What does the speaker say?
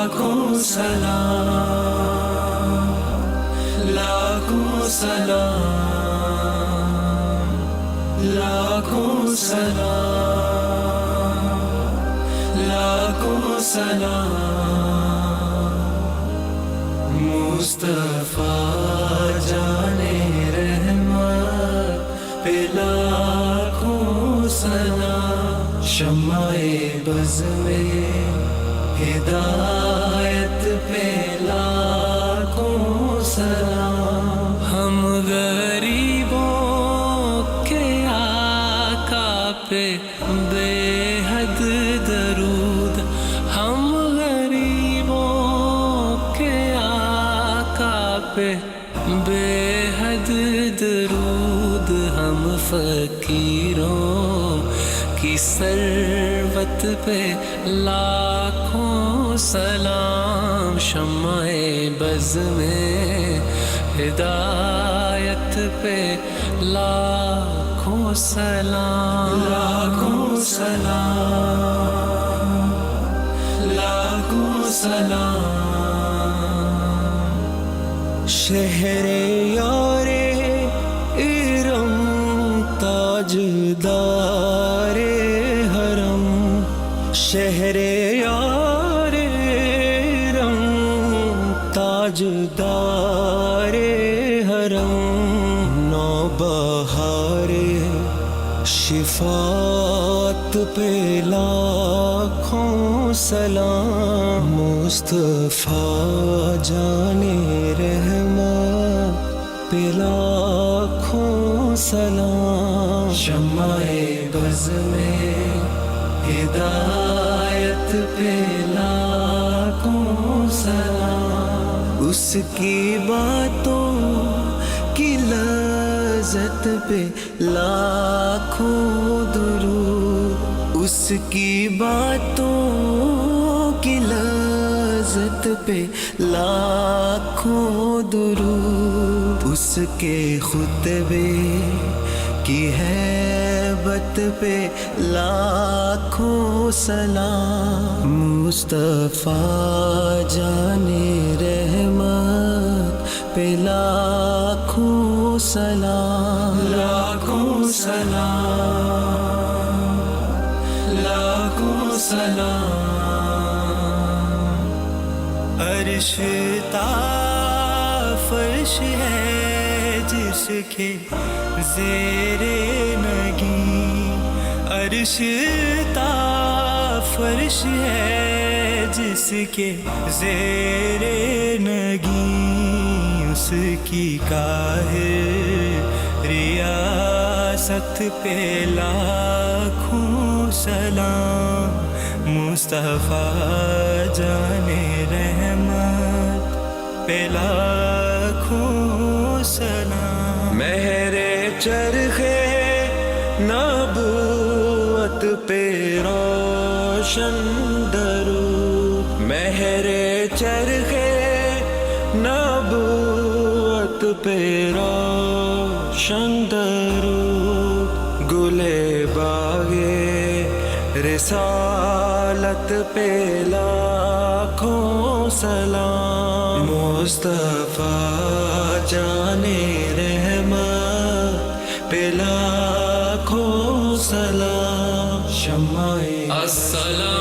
لاکھوں سلام، لاکھوں سلام، لاکھوں سلام، لاکھوں سلام، مصطفیٰ جانے رحمت پہ لاکھوں سلام، شمع بز میں ہدایت پہ لاکھوں سلام، ہم غریبوں کے آقا پہ بے حد درود، ہم غریبوں کے آقا پہ بے حد درود، ہم فقیروں کی ثروت پہ لاکھوں سلام، شمع بز میں ہدایت پہ لاکھوں سلام، لاکھوں سلام، لاکھوں سلام، شہر یار ارم تاجدار حرم، شہر یار ارم تاجدار حرم، نوبہار شفاعت پہ لاکھوں سلام، مصطفیٰ جانے رحمت پہ لاکھوں سلام، شمع بز میں ہدایت پہ لاکھوں سلام، اس کی باتوں کی لذت پہ لاکھوں درود، اس کی باتوں کی لذت پہ لاکھوں درود، اس کے خطبے کی ہیبت پہ لاکھوں سلام، مصطفیٰ جانے رحمت پہ لاکھوں سلام، لاکھوں سلام، لاکھوں سلام، عرش تا فرش ہے جس کے زیر نگیں، عرش تا فرش ہے جس کے زیر نگیں، اس کی قاہر ریاست پہ لاکھوں سلام، مصطفیٰ جانے رحمت پہ لاکھوں سلام، مہر چرخ نبوت پہ روشن درود، مہر چرخ نبوت پہ روشن درود، گلے باغے رسالت پہ لاکھوں سلام، مصطفیٰ جانے رحمت پہ لاکھوں سلام، شمع السلام